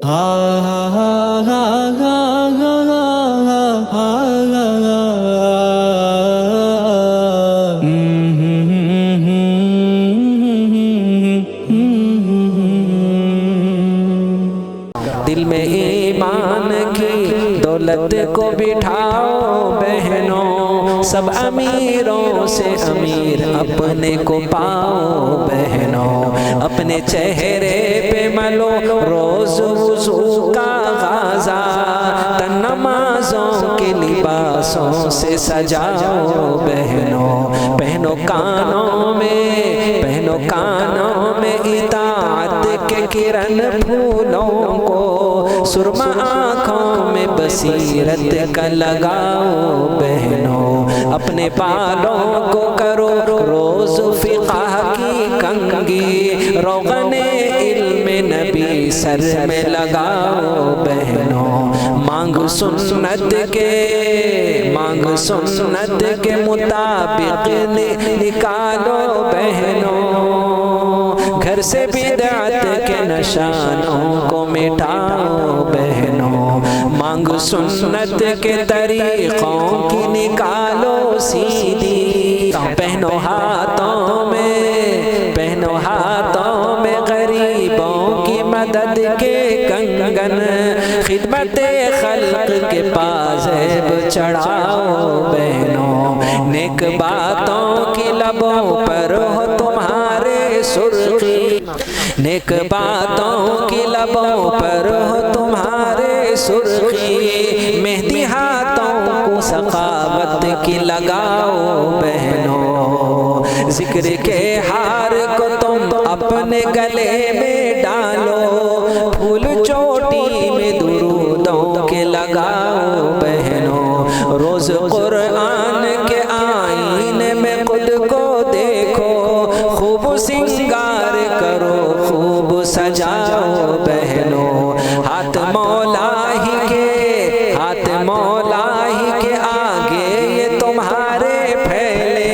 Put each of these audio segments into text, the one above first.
دل میں ایمان کی دولت کو بٹھاؤ بہنوں، سب امیروں سے امیر اپنے کو پاؤ بہنوں، اپنے چہرے پہ ملو روز وضو کا غازہ، تن نمازوں کے لباسوں سے سجاؤ بہنوں، پہنو کانوں میں اطاعت کے کرن پھولوں کو، سرما آنکھوں میں بصیرت کا لگاؤ بہنوں، اپنے بالوں کو کرو روز فقہ کی کنگھی، روغن علم نبی سر میں لگاؤ بہنوں، مانگ سنت کے مطابق نکالو بہنوں، گھر سے بدعت کے نشانوں کو مٹاؤ بہنوں، مانگ سنت کے طریقوں کی نکالو سیدھی، پہنو ہاتھوں میں غریبوں کی مدد کے کنگن، خدمت خلق کے پازیب چڑھاؤ بہنوں، نیک باتوں کی لبوں پر ہو تمہارے سرخی، نیک باتوں کی لبوں پر ہو تمہارے سرخی، مہندی ہاتھوں کو سخاوت کی لگاؤ بہنوں، ذکر کے ہار کو تم اپنے گلے میں ڈالو، پھول چوٹی میں درودوں کے لگاؤ بہنوں، روز قرآن کے آئینے میں خود کو دیکھو، خوب سنگار کرو خوب سجاؤ بہنوں، ہاتھ مولا ہی کے آگے یہ تمہارے پھیلے،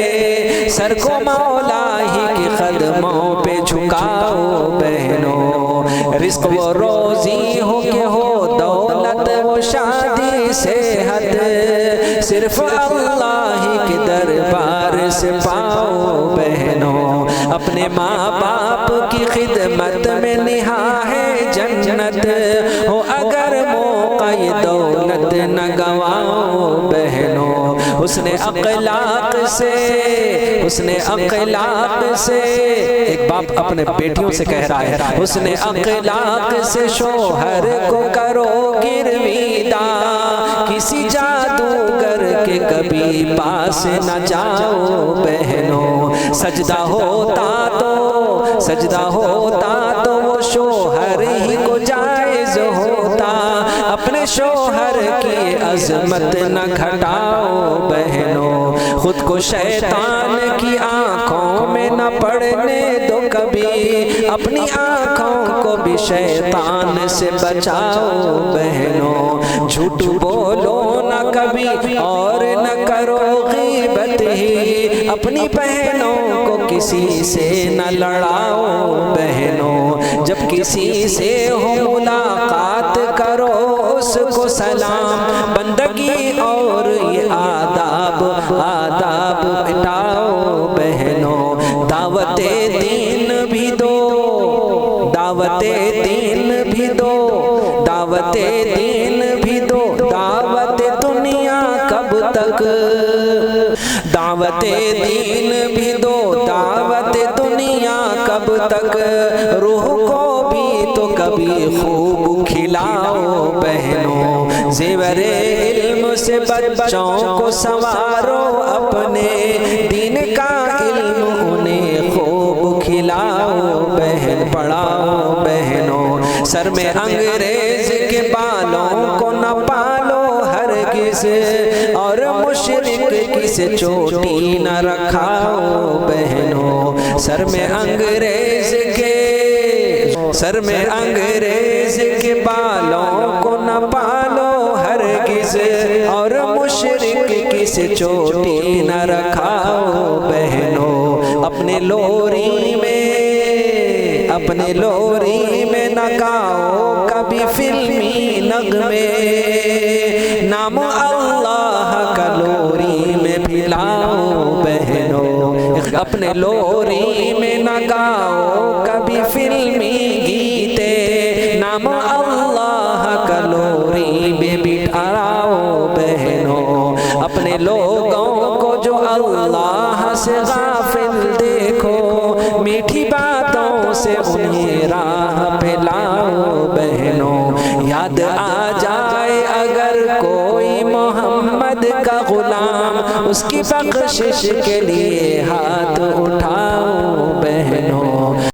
سر کو مولا ہی کے قدموں پہ جھکاؤ بہنوں، رزق و روزی ہو کہ ہو دولت و شادی صحت، صرف اللہ ہی کے دربار سے پاؤ بہنوں، اپنے ماں باپ کی خدمت میں نہا ہے جنت، ہو اگر موقع یہ دولت نہ گواؤ بہنوں، حسن اخلاق سے ایک باپ اپنے بیٹیوں سے کہہ رہا ہے، حسن اخلاق سے شوہر کو کرو گرویدہ، کسی جادوگر کے کبھی پاس نہ جاؤ بہنوں، سجدہ ہوتا تو وہ شوہر ہی کو جائز ہوتا، اپنے شوہر کی عظمت نہ گھٹاؤ بہنوں، خود کو شیطان کی آنکھوں میں نہ پڑنے دو کبھی، اپنی آنکھوں کو بھی شیطان سے بچاؤ بہنوں، جھوٹ بولو نہ کبھی اور نہ کرو غیبت ہی، اپنی بہنوں کو کسی سے نہ لڑاؤ بہنوں، جب کسی سے ہو ملاقات کرو اس کو سلام، بندگی اور یہ آداب بٹاؤ بہنوں، دعوت دین بھی دو، دعوت دنیا کب تک، دعوت دین بھی دو، دعوت دنیا کب تک، روح کو بھی تو کبھی خوب کھلاؤ بہنوں، زیور علم سے بچوں کو سنوارو، اپنے دین کا علم انہیں خوب کھلاؤ بہن، پڑھاؤ بہنوں، سر میں انگریز کے بالوں کو نہ پالو ہرگز، اور مشرک کی سے چوٹی نہ رکھاؤ بہنوں، سر میں انگریز کے بالوں کو نہ پالو ہرگز، اور مشرک کی سے چوٹی نہ رکھاؤ بہنوں، اپنے لوری میں نہ گاؤ کبھی فلمی نغمے، نام اللہ کا لوری میں بھی لاؤ بہنوں، اپنے لوری میں نہ گاؤ کبھی فلمی گیتے، نام اللہ کا لوری میں بٹھاؤ بہنوں، اپنے لوگوں کو جو اللہ سے غافل دیکھو، میٹھی باتوں سے انہیں راہ پہ لاؤ بہنوں، یاد آ جائے اگر کوئی محمد کا غلام، اس کی بخشش کے لیے ہاتھ اٹھاؤ بہنوں۔